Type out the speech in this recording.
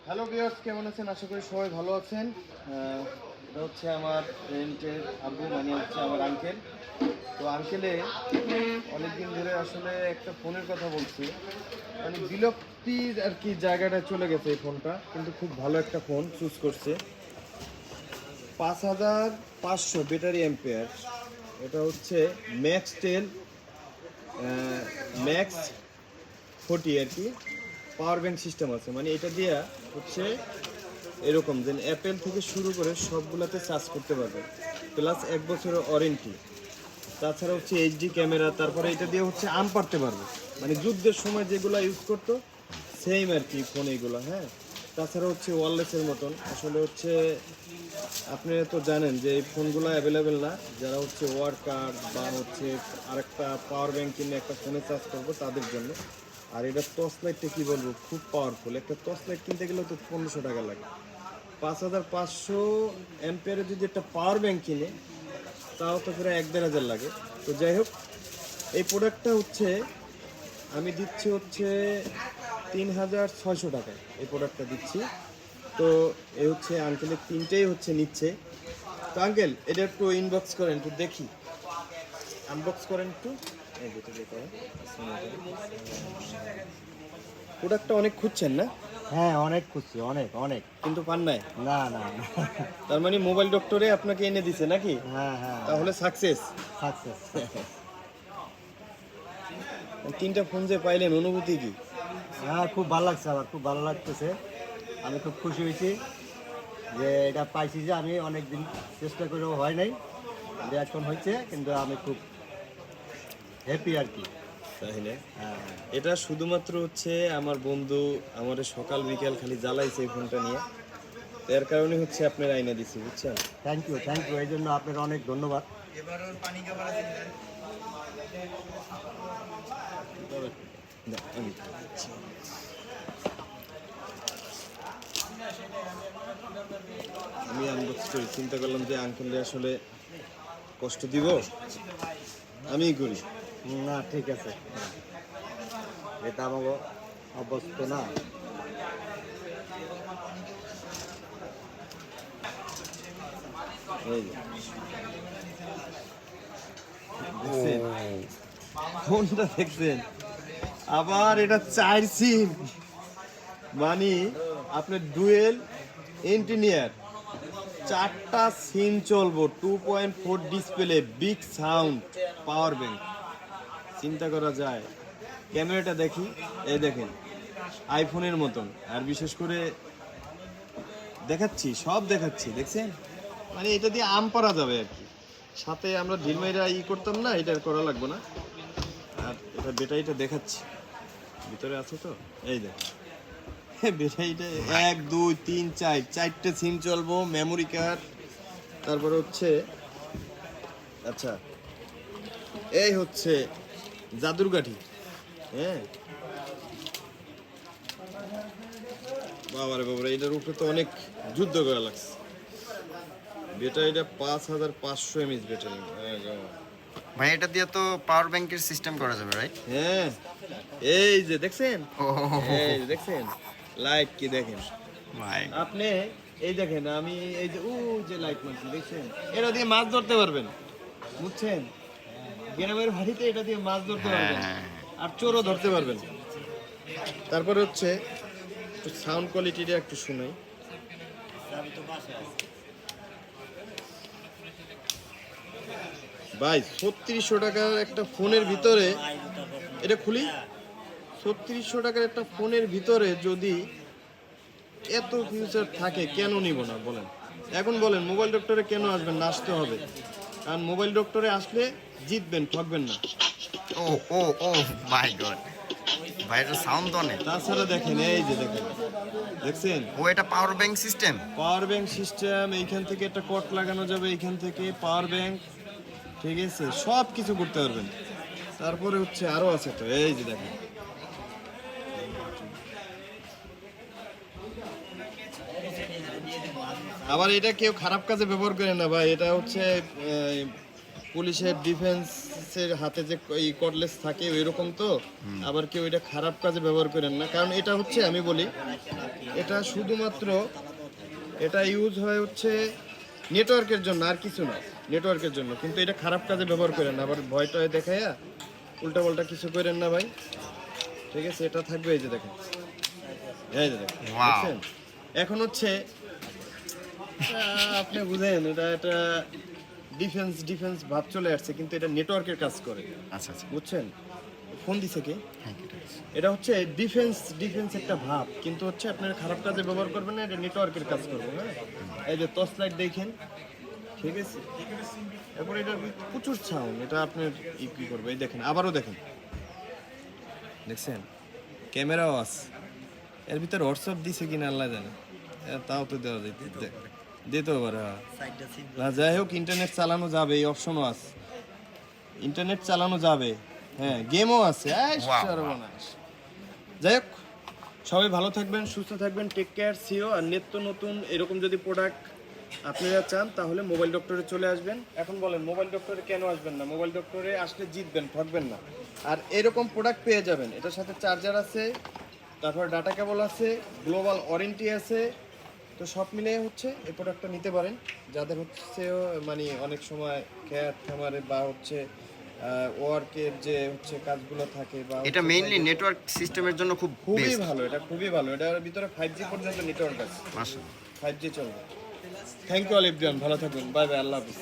Hello viewers, কেমন আছেন? আশা করি সবাই ভালো আছেন। এটা হচ্ছে আমার ফ্রেন্ডের আব্বু, মানে হচ্ছে আমার আঙ্কেল। তো আঙ্কেলে অনেকদিন ধরে আসলে একটা ফোনের কথা বলছে, মানে বিলক্তির আর কি জায়গাটা চলে গেছে এই ফোনটা, কিন্তু খুব ভালো একটা ফোন চুজ করছে। 5500 ব্যাটারি অ্যাম্পিয়ার। এটা হচ্ছে ম্যাক্স 10 ম্যাক্স 40 আর কি। পাওয়ার ব্যাংক সিস্টেম আছে, মানে এটা দিয়া হচ্ছে এরকম যে অ্যাপেল থেকে শুরু করে সবগুলাতে চার্জ করতে পারবে, প্লাস 1 বছরের ওয়ারেন্টি। তাছাড়া হচ্ছে এইচডি ক্যামেরা, তারপরে এটা দিয়ে হচ্ছে আম পারতে পারবে, মানে যুদ্ধের সময় যেগুলো ইউজ করতো সেম আর কি ফোন এইগুলো। হ্যাঁ, তাছাড়া হচ্ছে ওয়্যারলেসের মতন। আসলে হচ্ছে আপনি তো জানেন যে এই ফোনগুলো অ্যাভেলেবেল না, যারা হচ্ছে ওয়ার্কার বা হচ্ছে আরেকটা পাওয়ার ব্যাংক কিনে একটা ফোনে চার্জ করবো তাদের জন্য। আর এটা টর্চ লাইটটা কী বলবো, খুব পাওয়ারফুল। একটা টর্চ লাইট কিনতে গেলেও তো 1500 টাকা লাগে। 5500 অ্যাম্পিয়ারে যদি একটা পাওয়ার ব্যাংক কিনে তাও তো প্রায় 1-1.5 হাজার লাগে। তো যাই হোক, এই প্রোডাক্টটা হচ্ছে আমি দিচ্ছি হচ্ছে 3600 টাকায় এই প্রোডাক্টটা দিচ্ছি। তো এই হচ্ছে আঙ্কেলের তিনটেই হচ্ছে নিচ্ছে। তো আঙ্কেল, এটা একটু ইনবক্স করেন, একটু দেখি, আনবক্স করেন একটু। এই দুটো যে করেন। প্রোডাক্টটা অনেক খুঁজছেন না? হ্যাঁ, অনেক খুশি, অনেক অনেক। কিন্তু পান নাই? না না না। তার মানে মোবাইল ডক্টরে আপনাকে এনে দিছে নাকি? হ্যাঁ হ্যাঁ, তাহলে সাকসেস। সাকসেস। তিনটা ফোন যে পাইলেন, অনুভূতি কি? হ্যাঁ, খুব ভালো লাগছে, আমার খুব ভালো লাগতেছে। আমি খুব খুশি হয়েছি যে এটা পাইছি, যে আমি অনেক দিন চেষ্টা করেও হয় নাই, যে এখন হয়েছে, কিন্তু আমি খুব হ্যাপি আর কি। তাই না? হ্যাঁ, এটা শুধুমাত্র হচ্ছে আমার বন্ধু আমার সকাল বিকাল খালি জ্বালাইছে এই ফোনটা নিয়ে, তো এর কারণে হচ্ছে আপনার আইনা দিছি, বুঝছেন? থ্যাংক ইউ, থ্যাংক ইউ, এই জন্য আপনার অনেক ধন্যবাদ। না, আমি আমি আনবক্স করি, চিন্তা করলাম যে আঙ্কেলকে আসলে কষ্ট দিব, আমিই করি। না, ঠিক আছে, এটা আমাকে অভ্যস্ত না। এই যে, দেখছেন ফোনটা, দেখছেন? আবার এটা 4 সিম, মানে আপনার ডুয়েল ইঞ্জিনিয়ার, 4টা সিম চলবো, 2.4 display, big sound, power bank. চিন্তা করা যায়। ক্যামেরাটা দেখি, এই দেখেন আইফোনের মতন। আর বিশেষ করে দেখাচ্ছি, সব দেখাচ্ছি, দেখছেন? মানে এটা দিয়ে আম পারা যাবে আর কি। সাথে আমরা ঢিলমাইরা করতাম না, এটা আর করা লাগবে না। আর এটা ব্যাটারিটা দেখাচ্ছি, ভিতরে আছে তো, এই দেখ ব্যাটারিটা 1 2 3 4 4টে সিম চলবো, মেমোরি কার্ড, তারপরে হচ্ছে আচ্ছা এই হচ্ছে জাদুর কাঠি। হ্যাঁ, বাবারে বাবারে, এটার উপরে তো অনেক যুদ্ধ করা লাগছে। ব্যাটারিটা 5500 এমএইচ ব্যাটারি। ভাই এটা দিয়ে তো পাওয়ার ব্যাংকের সিস্টেম করা যাবে, রাইট? হ্যাঁ, এই যে দেখছেন, ও এই যে দেখছেন লাইট কি দেখেন ভাই, আপনি, এই দেখেন আমি এই যে যে লাইট মারছি, দেখছেন? এটা দিয়ে মাছ ধরতে পারবেন, বুঝছেন? গ্রামের বাড়িতে এটা দিয়ে মাছ ধরতে পারবেন, আর চোরও ধরতে পারবেন। তারপরে হচ্ছে একটু সাউন্ড কোয়ালিটিটা একটু শুনাই। ভাই 3600 টাকার একটা ফোনের ভিতরে, এটা খুলি, 3600 টাকার একটা ফোনের ভিতরে যদি এত ফিউচার থাকে, কেন নিব না বলেন? এখন বলেন মোবাইল ডক্টরে কেন আসবেন না? আসতে হবে, কারণ মোবাইল ডক্টরে আসলে জিতবেন, ঠকবেন না। ও ও ও মাই গড, ভাই এটা সাউন্ড তো অনেক। তাছাড়া দেখেন, এই যে দেখেন, দেখছেন? ও এটা power bank system. Power bank system, এইখান থেকে একটা কট লাগানো যাবে, এইখান থেকে পাওয়ার ব্যাংক, ঠিক আছে? সব কিছু করতে পারবেন। তারপরে হচ্ছে আরো আছে তো, এই যে দেখেন, আবার এটা কেউ খারাপ কাজে ব্যবহার করে না ভাই। এটা হচ্ছে পুলিশের ডিফেন্সের হাতে যে এই কর্ডলেস থাকে ওই রকম তো, আবার কেউ এটা খারাপ কাজে ব্যবহার করেন না, কারণ এটা হচ্ছে আমি বলি এটা শুধুমাত্র এটা ইউজ হয় হচ্ছে নেটওয়ার্কের জন্য, আর কিছু না, নেটওয়ার্কের জন্য। কিন্তু এটা খারাপ কাজে ব্যবহার করেন না, আবার ভয় টয় দেখাইয়া উল্টা পাল্টা কিছু করেন না ভাই, ঠিক আছে? এটা থাকবে, এই যে দেখেন, এই যে দেখেন, Wow. দেখছেন? এখন হচ্ছে আপনি বুঝেন এটা এটা ডিফেন্স ভাব চলে আসছে, কিন্তু এটা নেটওয়ার্কের কাজ করে, আচ্ছা আচ্ছা বুঝছেন? ফোন দিছে কি? হ্যাঁ কেটে গেছে। এটা হচ্ছে ডিফেন্স একটা ভাব, কিন্তু হচ্ছে আপনার খারাপ কাজে ব্যবহার করবেন না, এটা নেটওয়ার্কের কাজ করবে। হ্যাঁ, এই যে টর্চ লাইট দেখেন, ঠিক আছে? এরপর এটা প্রচুর সাউন্ড, এটা আপনার কি করবে, এই দেখেন, আবারও দেখেন, দেখছেন? ক্যামেরাও আছে, এর ভিতরে হোয়াটসঅ্যাপ দিছে কিনা আল্লাহ জানে, তাও তো দেওয়া যায়, দিতেও পারে। হ্যাঁ, না, যাই হোক, ইন্টারনেট চালানো যাবে, এই অপশনও আছে, ইন্টারনেট চালানো যাবে, হ্যাঁ, গেমও আছে। Wow. সর্বনাশ। যাই হোক, সবাই ভালো থাকবেন, সুস্থ থাকবেন, টেক কেয়ার, সিও। আর নিত্য নতুন এরকম যদি প্রোডাক্ট আপনারা চান তাহলে মোবাইল ডক্টরে চলে আসবেন। এখন বলেন মোবাইল ডক্টরে কেন আসবেন না? মোবাইল ডক্টরে আসলে জিতবেন, ঠকবেন না। আর এরকম প্রোডাক্ট পেয়ে যাবেন, এটার সাথে চার্জার আছে, তারপর ডাটা কেবল আছে, গ্লোবাল ওয়ারেন্টি আছে। তো সব মিলিয়ে হচ্ছে এই প্রোডাক্টটা নিতে পারেন, যাদের হচ্ছে মানে অনেক সময় খেয়ার খামারে বা হচ্ছে ওয়ার্কের যে হচ্ছে কাজগুলো থাকে, বা এটা মেইনলি নেটওয়ার্ক সিস্টেমের জন্য খুব খুবই বেস্ট। ভালো, এটা খুবই ভালো। এটার ভিতরে 5G পর্যন্ত নেটওয়ার্ক আছে, মাশাআল্লাহ। 5G চলবে। থ্যাংক ইউ অল এভরিওয়ান, ভালো থাকবেন, বাই বাই, আল্লাহ হাফিজ।